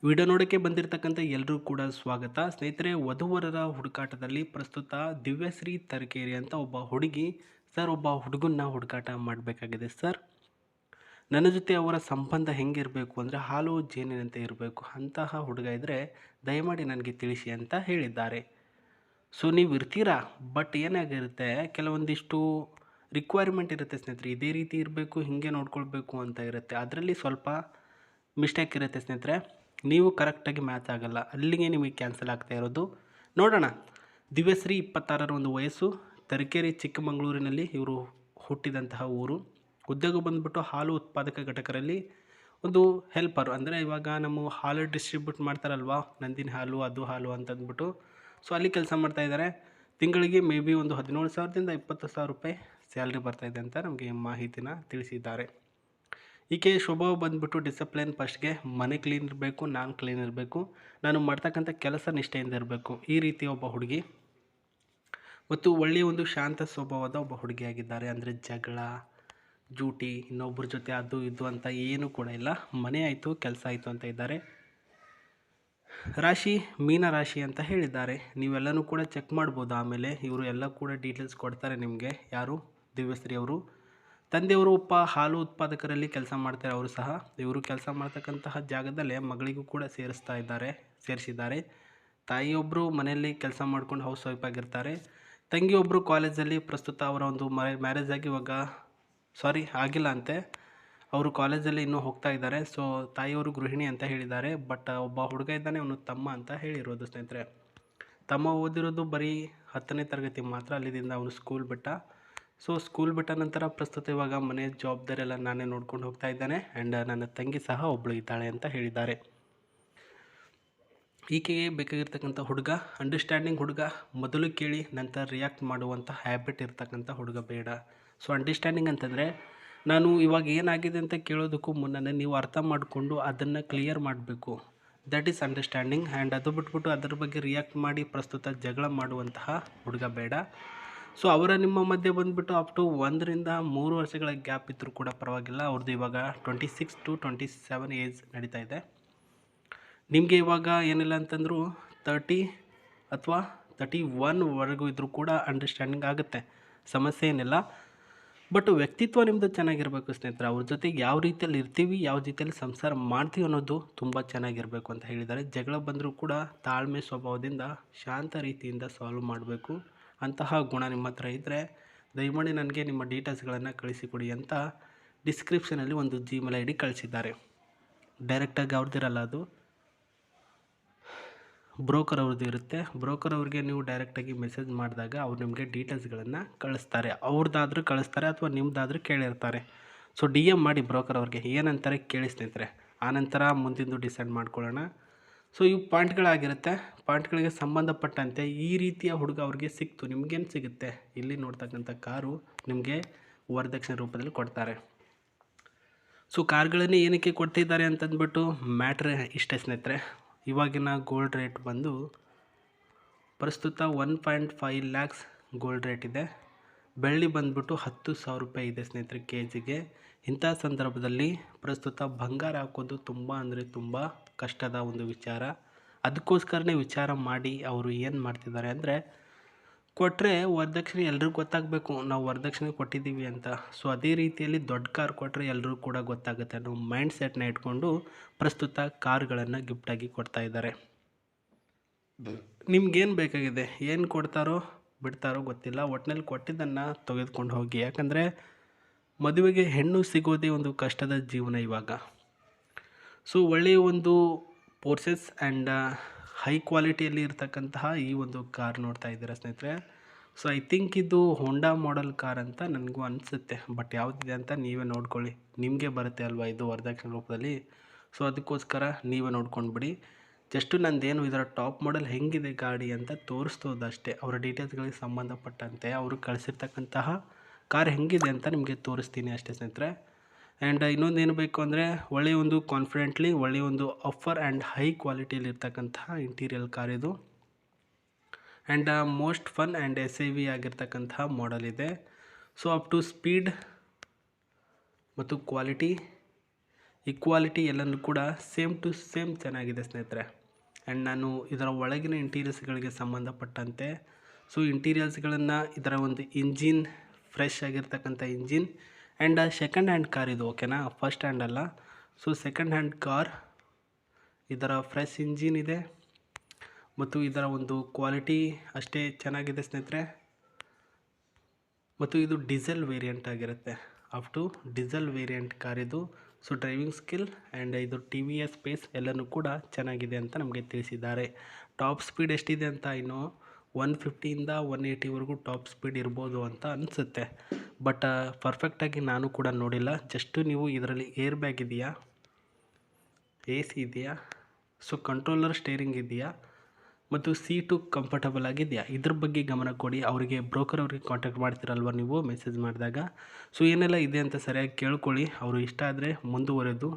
Video ನೋಡೋಕ್ಕೆ ಬಂದಿರತಕ್ಕಂಥ ಎಲ್ಲರೂ ಕೂಡ ಸ್ವಾಗತ. ಸ್ನೇಹಿತರೆ, ವಧುವರರ ಹುಡುಕಾಟದಲ್ಲಿ ಪ್ರಸ್ತುತ ದಿವ್ಯಶ್ರೀ ತರೀಕೆರೆ ಅಂತ ಒಬ್ಬ ಹುಡುಗಿ ಸರ್ ಒಬ್ಬ ಹುಡುಗನ್ನ ಹುಡುಕಾಟ ಮಾಡಬೇಕಾಗಿದೆ ಸರ್. ನನ್ನ ಜೊತೆ ಅವರ ಸಂಬಂಧ ಹೆಂಗಿರಬೇಕು ಅಂದರೆ ಹಾಲು ಜೇನಿನಂತೆ ಇರಬೇಕು, ಅಂತಹ ಹುಡುಗ ಇದ್ದರೆ ದಯಮಾಡಿ ನನಗೆ ತಿಳಿಸಿ ಅಂತ ಹೇಳಿದ್ದಾರೆ. ಸೊ ನೀವು ಇರ್ತೀರಾ, ಬಟ್ ಏನಾಗಿರುತ್ತೆ ಕೆಲವೊಂದಿಷ್ಟು ರಿಕ್ವೈರ್ಮೆಂಟ್ ಇರುತ್ತೆ ಸ್ನೇಹಿತರೆ. ಇದೇ ರೀತಿ ಇರಬೇಕು, ಹೀಗೆ ನೋಡ್ಕೊಳ್ಬೇಕು ಅಂತ ಇರುತ್ತೆ. ಅದರಲ್ಲಿ ಸ್ವಲ್ಪ ಮಿಸ್ಟೇಕ್ ಇರುತ್ತೆ ಸ್ನೇಹಿತರೆ. ನೀವು ಕರೆಕ್ಟಾಗಿ ಮ್ಯಾಚ್ ಆಗಲ್ಲ, ಅಲ್ಲಿಗೆ ನಿಮಗೆ ಕ್ಯಾನ್ಸಲ್ ಆಗ್ತಾ ಇರೋದು. ನೋಡೋಣ. ದಿವ್ಯಶ್ರೀ 26ರ ಒಂದು ವಯಸ್ಸು, ತರೀಕೆರೆ ಚಿಕ್ಕಮಗಳೂರಿನಲ್ಲಿ ಇವರು ಹುಟ್ಟಿದಂತಹ ಊರು. ಉದ್ಯೋಗ ಬಂದುಬಿಟ್ಟು ಹಾಲು ಉತ್ಪಾದಕ ಘಟಕರಲ್ಲಿ ಒಂದು ಹೆಲ್ಪರ್, ಅಂದರೆ ಇವಾಗ ನಮ್ಮ ಹಾಲು ಡಿಸ್ಟ್ರಿಬ್ಯೂಟ್ ಮಾಡ್ತಾರಲ್ವ, ನಂದಿನಿ ಹಾಲು ಅದು ಹಾಲು ಅಂತಂದ್ಬಿಟ್ಟು, ಸೊ ಅಲ್ಲಿ ಕೆಲಸ ಮಾಡ್ತಾಯಿದ್ದಾರೆ. ತಿಂಗಳಿಗೆ ಮೇ ಬಿ ಒಂದು 17,000ದಿಂದ 20,000 ರೂಪಾಯಿ ಸ್ಯಾಲ್ರಿ ಬರ್ತಾಯಿದೆ ಅಂತ ನಮಗೆ ಮಾಹಿತಿನ ತಿಳಿಸಿದ್ದಾರೆ. ಈಕೆ ಸ್ವಭಾವ ಬಂದುಬಿಟ್ಟು ಡಿಸಿಪ್ಲಿನ್. ಫಸ್ಟ್ಗೆ ಮನೆ ಕ್ಲೀನ್ ಇರಬೇಕು, ನಾನು ಕ್ಲೀನ್ ಇರಬೇಕು, ನಾನು ಮಾಡ್ತಕ್ಕಂಥ ಕೆಲಸ ನಿಷ್ಠೆಯಿಂದ ಇರಬೇಕು, ಈ ರೀತಿ ಒಬ್ಬ ಹುಡುಗಿ. ಮತ್ತು ಒಳ್ಳೆಯ ಒಂದು ಶಾಂತ ಸ್ವಭಾವದ ಒಬ್ಬ ಹುಡುಗಿಯಾಗಿದ್ದಾರೆ. ಅಂದರೆ ಜಗಳ, ಜೂಟಿ, ಇನ್ನೊಬ್ಬರ ಜೊತೆ ಅದು ಇದು ಅಂತ ಏನೂ ಕೂಡ ಇಲ್ಲ. ಮನೆ ಆಯಿತು ಕೆಲಸ ಆಯಿತು ಅಂತ ಇದ್ದಾರೆ. ರಾಶಿ ಮೀನ ರಾಶಿ ಅಂತ ಹೇಳಿದ್ದಾರೆ. ನೀವೆಲ್ಲನೂ ಕೂಡ ಚೆಕ್ ಮಾಡ್ಬೋದು. ಆಮೇಲೆ ಇವರು ಎಲ್ಲ ಕೂಡ ಡೀಟೇಲ್ಸ್ ಕೊಡ್ತಾರೆ ನಿಮಗೆ. ಯಾರು? ದಿವ್ಯಶ್ರೀ ಅವರು. ತಂದೆಯವರು ಒಬ್ಬ ಹಾಲು ಉತ್ಪಾದಕರಲ್ಲಿ ಕೆಲಸ ಮಾಡ್ತಾರೆ. ಅವರು ಸಹ ಇವರು ಕೆಲಸ ಮಾಡ್ತಕ್ಕಂತಹ ಜಾಗದಲ್ಲೇ ಮಗಳಿಗೂ ಕೂಡ ಸೇರಿಸಿದ್ದಾರೆ. ತಾಯಿಯೊಬ್ಬರು ಮನೆಯಲ್ಲಿ ಕೆಲಸ ಮಾಡ್ಕೊಂಡು ಹೌಸ್ ವೈಫ್ ಆಗಿರ್ತಾರೆ. ತಂಗಿಯೊಬ್ಬರು ಕಾಲೇಜಲ್ಲಿ ಪ್ರಸ್ತುತ ಅವರ ಒಂದು ಮ್ಯಾರೇಜ್ ಆಗಿ ಇವಾಗ ಆಗಿಲ್ಲ ಅಂತೆ. ಅವರು ಕಾಲೇಜಲ್ಲಿ ಇನ್ನೂ ಹೋಗ್ತಾ ಇದ್ದಾರೆ. ಸೊ ತಾಯಿಯವರು ಗೃಹಿಣಿ ಅಂತ ಹೇಳಿದ್ದಾರೆ. ಬಟ್ ಒಬ್ಬ ಹುಡುಗ ಇದ್ದಾನೆ, ಅವನು ತಮ್ಮ ಅಂತ ಹೇಳಿರೋದು ಸ್ನೇಹಿತರೆ. ತಮ್ಮ ಓದಿರೋದು ಬರೀ 10ನೇ ತರಗತಿ ಮಾತ್ರ. ಅಲ್ಲಿಂದ ಅವನು ಸ್ಕೂಲ್ ಬಿಟ್ಟ. ಸೊ ಸ್ಕೂಲ್ ಬಿಟ್ಟ ನಂತರ ಪ್ರಸ್ತುತ ಇವಾಗ ಮನೆ ಜವಾಬ್ದಾರಿ ಎಲ್ಲ ನಾನೇ ನೋಡ್ಕೊಂಡು ಹೋಗ್ತಾ ಇದ್ದಾನೆ. ಆ್ಯಂಡ್ ನನ್ನ ತಂಗಿ ಸಹ ಒಬ್ಬಳು ಇದ್ದಾಳೆ ಅಂತ ಹೇಳಿದ್ದಾರೆ. ಈಕೆಗೆ ಬೇಕಾಗಿರ್ತಕ್ಕಂಥ ಹುಡುಗ ಅಂಡರ್ಸ್ಟ್ಯಾಂಡಿಂಗ್ ಹುಡುಗ, ಮೊದಲು ಕೇಳಿ ನಂತರ ರಿಯಾಕ್ಟ್ ಮಾಡುವಂಥ ಹ್ಯಾಬಿಟ್ ಇರ್ತಕ್ಕಂಥ ಹುಡುಗ ಬೇಡ. ಸೊ ಅಂಡರ್ಸ್ಟ್ಯಾಂಡಿಂಗ್ ಅಂತಂದರೆ ನಾನು ಇವಾಗ ಏನಾಗಿದೆ ಅಂತ ಕೇಳೋದಕ್ಕೂ ಮುನ್ನನೇ ನೀವು ಅರ್ಥ ಮಾಡಿಕೊಂಡು ಅದನ್ನು ಕ್ಲಿಯರ್ ಮಾಡಬೇಕು. That is understanding. ಆ್ಯಂಡ್ ಅದು ಬಿಟ್ಬಿಟ್ಟು ಅದರ ಬಗ್ಗೆ ರಿಯಾಕ್ಟ್ ಮಾಡಿ ಪ್ರಸ್ತುತ ಜಗಳ ಮಾಡುವಂತಹ ಹುಡುಗ ಬೇಡ. ಸೊ ಅವರ ನಿಮ್ಮ ಮಧ್ಯೆ ಬಂದುಬಿಟ್ಟು ಅಪ್ ಟು 1ರಿಂದ 3 ವರ್ಷಗಳ ಗ್ಯಾಪ್ ಇದ್ದರೂ ಕೂಡ ಪರವಾಗಿಲ್ಲ. ಅವ್ರದ್ದು ಇವಾಗ 26 to 27 ಏಜ್ ನಡೀತಾ ಇದೆ. ನಿಮಗೆ ಇವಾಗ ಏನಿಲ್ಲ ಅಂತಂದರೂ 30 ಅಥವಾ 31ವರೆಗೂ ಇದ್ದರೂ ಕೂಡ ಅಂಡರ್ಸ್ಟ್ಯಾಂಡಿಂಗ್ ಆಗುತ್ತೆ, ಸಮಸ್ಯೆ ಏನಿಲ್ಲ. ಬಟ್ ವ್ಯಕ್ತಿತ್ವ ನಿಮ್ಮದು ಚೆನ್ನಾಗಿರಬೇಕು ಸ್ನೇಹಿತರೆ. ಅವ್ರ ಜೊತೆಗೆ ಯಾವ ರೀತಿಯಲ್ಲಿ ಇರ್ತೀವಿ, ಯಾವ ರೀತಿಯಲ್ಲಿ ಸಂಸಾರ ಮಾಡ್ತೀವಿ ಅನ್ನೋದು ತುಂಬ ಚೆನ್ನಾಗಿರಬೇಕು ಅಂತ ಹೇಳಿದ್ದಾರೆ. ಜಗಳ ಬಂದರೂ ಕೂಡ ತಾಳ್ಮೆ ಸ್ವಭಾವದಿಂದ ಶಾಂತ ರೀತಿಯಿಂದ ಸಾಲ್ವ್ ಮಾಡಬೇಕು. ಅಂತಹ ಗುಣ ನಿಮ್ಮ ಹತ್ರ ಇದ್ದರೆ ದಯಮಾಡಿ ನನಗೆ ನಿಮ್ಮ ಡೀಟೇಲ್ಸ್ಗಳನ್ನು ಕಳಿಸಿಕೊಡಿ ಅಂತ ಡಿಸ್ಕ್ರಿಪ್ಷನಲ್ಲಿ ಒಂದು ಜಿಮೇಲ್ ID ಕಳಿಸಿದ್ದಾರೆ. ಡೈರೆಕ್ಟಾಗಿ ಅವ್ರದ್ದಿರಲ್ಲ, ಅದು ಬ್ರೋಕರ್ ಅವ್ರದ್ದು ಇರುತ್ತೆ. ಬ್ರೋಕರ್ ಅವ್ರಿಗೆ ನೀವು ಡೈರೆಕ್ಟಾಗಿ ಮೆಸೇಜ್ ಮಾಡಿದಾಗ ಅವ್ರು ನಿಮಗೆ ಡೀಟೇಲ್ಸ್ಗಳನ್ನು ಕಳಿಸ್ತಾರೆ. ಅವ್ರದ್ದಾದ್ರೂ ಕಳಿಸ್ತಾರೆ ಅಥವಾ ನಿಮ್ಮದಾದ್ರೂ ಕೇಳಿರ್ತಾರೆ. ಸೊ DM ಮಾಡಿ ಬ್ರೋಕರ್ ಅವ್ರಿಗೆ, ಏನಂತಾರೆ ಕೇಳಿ ಸ್ನೇಹಿತರೆ. ಆನಂತರ ಮುಂದಿಂದು ಡಿಸೈಡ್ ಮಾಡ್ಕೊಳ್ಳೋಣ. ಸೊ ಇವು ಪಾಯಿಂಟ್ಗಳಾಗಿರುತ್ತೆ. ಪಾಯಿಂಟ್ಗಳಿಗೆ ಸಂಬಂಧಪಟ್ಟಂತೆ ಈ ರೀತಿಯ ಹುಡುಗ ಅವ್ರಿಗೆ ಸಿಕ್ತು, ನಿಮಗೇನು ಸಿಗುತ್ತೆ? ಇಲ್ಲಿ ನೋಡ್ತಕ್ಕಂಥ ಕಾರು ನಿಮಗೆ ವರದಕ್ಷಿಣೆ ರೂಪದಲ್ಲಿ ಕೊಡ್ತಾರೆ. ಸೊ ಕಾರ್ಗಳನ್ನೇ ಏನಕ್ಕೆ ಕೊಡ್ತಿದ್ದಾರೆ ಅಂತಂದ್ಬಿಟ್ಟು ಮ್ಯಾಟ್ರ್ ಇಷ್ಟೇ ಸ್ನೇಹಿತರೆ. ಇವಾಗಿನ ಗೋಲ್ಡ್ ರೇಟ್ ಬಂದು ಪ್ರಸ್ತುತ 1.5 lakhs ಗೋಲ್ಡ್ ರೇಟ್ ಇದೆ. ಬೆಳ್ಳಿ ಬಂದುಬಿಟ್ಟು 10,000 ರೂಪಾಯಿ ಇದೆ ಸ್ನೇಹಿತರೆ ಕೆಜಿಗೆ. ಇಂಥ ಸಂದರ್ಭದಲ್ಲಿ ಪ್ರಸ್ತುತ ಬಂಗಾರ ಹಾಕೋದು ತುಂಬ ಅಂದರೆ ತುಂಬ ಕಷ್ಟದ ಒಂದು ವಿಚಾರ. ಅದಕ್ಕೋಸ್ಕರನೇ ವಿಚಾರ ಮಾಡಿ ಅವರು ಏನು ಮಾಡ್ತಿದ್ದಾರೆ ಅಂದರೆ, ಕೊಟ್ಟರೆ ವರದಕ್ಷಿಣೆ ಎಲ್ರಿಗೂ ಗೊತ್ತಾಗಬೇಕು ನಾವು ವರದಕ್ಷಿಣೆ ಕೊಟ್ಟಿದ್ದೀವಿ ಅಂತ. ಸೊ ಅದೇ ರೀತಿಯಲ್ಲಿ ದೊಡ್ಡ ಕಾರ್ ಕೊಟ್ಟರೆ ಎಲ್ಲರೂ ಕೂಡ ಗೊತ್ತಾಗುತ್ತೆ ಅನ್ನೋ ಮೈಂಡ್ ಸೆಟ್ನ ಇಟ್ಕೊಂಡು ಪ್ರಸ್ತುತ ಕಾರ್ಗಳನ್ನು ಗಿಫ್ಟಾಗಿ ಕೊಡ್ತಾ ಇದ್ದಾರೆ. ನಿಮ್ಗೇನು ಬೇಕಾಗಿದೆ, ಏನು ಕೊಡ್ತಾರೋ ಬಿಡ್ತಾರೋ ಗೊತ್ತಿಲ್ಲ, ಒಟ್ಟಿನಲ್ಲಿ ಕೊಟ್ಟಿದ್ದನ್ನು ತೆಗೆದುಕೊಂಡು ಹೋಗಿ. ಯಾಕಂದರೆ ಮದುವೆಗೆ ಹೆಣ್ಣು ಸಿಗೋದೇ ಒಂದು ಕಷ್ಟದ ಜೀವನ ಇವಾಗ. ಸೊ ಒಳ್ಳೆಯ ಒಂದು ಪೋರ್ಸೆಸ್ ಆ್ಯಂಡ್ ಹೈ ಕ್ವಾಲಿಟಿಯಲ್ಲಿ ಇರ್ತಕ್ಕಂತಹ ಈ ಒಂದು ಕಾರ್ ನೋಡ್ತಾ ಇದ್ದೀರಾ ಸ್ನೇಹಿತರೆ. ಸೊ ಐ ಥಿಂಕ್ ಇದು ಹೋಂಡಾ ಮಾಡೆಲ್ ಕಾರ್ ಅಂತ ನನಗೂ ಅನಿಸುತ್ತೆ. ಬಟ್ ಯಾವುದಿದೆ ಅಂತ ನೀವೇ ನೋಡ್ಕೊಳ್ಳಿ, ನಿಮಗೆ ಬರುತ್ತೆ ಅಲ್ವಾ ಇದು ವರದಕ್ಷಿಣೆ ರೂಪದಲ್ಲಿ. ಸೊ ಅದಕ್ಕೋಸ್ಕರ ನೀವೇ ನೋಡ್ಕೊಂಡ್ಬಿಡಿ. ಜಸ್ಟು ನಂದೇನು ಇದರ ಟಾಪ್ ಮಾಡೆಲ್ ಹೆಂಗಿದೆ ಗಾಡಿ ಅಂತ ತೋರಿಸ್ತೋದು ಅಷ್ಟೇ. ಅವರ ಡೀಟೇಲ್ಸ್ಗಳಿಗೆ ಸಂಬಂಧಪಟ್ಟಂತೆ ಅವರು ಕಳಿಸಿರ್ತಕ್ಕಂತಹ ಕಾರ್ ಹೆಂಗಿದೆ ಅಂತ ನಿಮಗೆ ತೋರಿಸ್ತೀನಿ ಅಷ್ಟೇ ಸ್ನೇಹಿತರೆ. ಆ್ಯಂಡ್ ಇನ್ನೊಂದು ಏನು ಬೇಕು ಅಂದರೆ ಒಳ್ಳೆಯ ಒಂದು ಕಾನ್ಫಿಡೆಂಟ್ಲಿ ಒಳ್ಳೆಯ ಒಂದು ಆಫರ್ ಆ್ಯಂಡ್ ಹೈ ಕ್ವಾಲಿಟಿಯಲ್ಲಿ ಇರ್ತಕ್ಕಂತಹ ಇಂಟೀರಿಯಲ್ ಕಾರ್ ಇದು. And most fun and SAV ಆಗಿರ್ತಕ್ಕಂತಹ ಮಾಡೆಲ್ ಇದೆ. ಸೊ ಅಪ್ ಟು ಸ್ಪೀಡ್ ಮತ್ತು ಕ್ವಾಲಿಟಿ ಈ ಕ್ವಾಲಿಟಿ ಎಲ್ಲನೂ ಕೂಡ ಸೇಮ್ ಟು ಸೇಮ್ ಚೆನ್ನಾಗಿದೆ ಸ್ನೇಹಿತರೆ. ಆ್ಯಂಡ್ ನಾನು ಇದರ ಒಳಗಿನ ಇಂಟೀರಿಯರ್ಸ್ಗಳಿಗೆ ಸಂಬಂಧಪಟ್ಟಂತೆ ಇಂಟೀರಿಯರ್ಸ್ಗಳನ್ನು ಇದರ ಒಂದು ಇಂಜಿನ್ ಫ್ರೆಶ್ ಆಗಿರ್ತಕ್ಕಂಥ engine and second hand car ಇದು, ಓಕೆನಾ, ಫಸ್ಟ್ ಹ್ಯಾಂಡ್ ಅಲ್ಲ. ಸೆಕೆಂಡ್ ಹ್ಯಾಂಡ್ ಕಾರ್, ಇದರ ಫ್ರೆಶ್ ಇಂಜಿನ್ ಇದೆ ಮತ್ತು ಇದರ ಒಂದು ಕ್ವಾಲಿಟಿ ಅಷ್ಟೇ ಚೆನ್ನಾಗಿದೆ ಸ್ನೇಹಿತರೆ. ಮತ್ತು ಇದು ಡೀಸೆಲ್ ವೇರಿಯಂಟ್ ಆಗಿರುತ್ತೆ, up to diesel variant car ಇದು. ಡ್ರೈವಿಂಗ್ ಸ್ಕಿಲ್ ಆ್ಯಂಡ್ ಇದು ಟಿ ವಿ ಎಸ್ ಸ್ಪೇಸ್ ಎಲ್ಲನೂ ಕೂಡ ಚೆನ್ನಾಗಿದೆ ಅಂತ ನಮಗೆ ತಿಳಿಸಿದ್ದಾರೆ. ಟಾಪ್ ಸ್ಪೀಡ್ ಎಷ್ಟಿದೆ ಅಂತ ಇನ್ನು 150ಇಂದ 180ವರೆಗೂ ಟಾಪ್ ಸ್ಪೀಡ್ ಇರ್ಬೋದು ಅಂತ ಅನಿಸುತ್ತೆ. ಬಟ್ ಪರ್ಫೆಕ್ಟಾಗಿ ನಾನು ಕೂಡ ನೋಡಿಲ್ಲ. ಜಸ್ಟು ನೀವು ಇದರಲ್ಲಿ ಏರ್ ಬ್ಯಾಗ್ ಇದೆಯಾ, ಎ ಸಿ ಇದೆಯಾ, ಕಂಟ್ರೋಲರ್ ಸ್ಟೇರಿಂಗ್ ಇದೆಯಾ ಮತ್ತು ಸೀಟು ಕಂಫರ್ಟಬಲ್ ಆಗಿದೆಯಾ, ಇದ್ರ ಬಗ್ಗೆ ಗಮನ ಕೊಡಿ. ಬ್ರೋಕರ್ ಅವ್ರಿಗೆ ಕಾಂಟ್ಯಾಕ್ಟ್ ಮಾಡ್ತೀರಲ್ವ ನೀವು ಮೆಸೇಜ್ ಮಾಡಿದಾಗ. ಏನೆಲ್ಲ ಇದೆ ಅಂತ ಸರಿಯಾಗಿ ಕೇಳ್ಕೊಳ್ಳಿ. ಅವರು ಇಷ್ಟ ಆದರೆ ಮುಂದುವರೆದು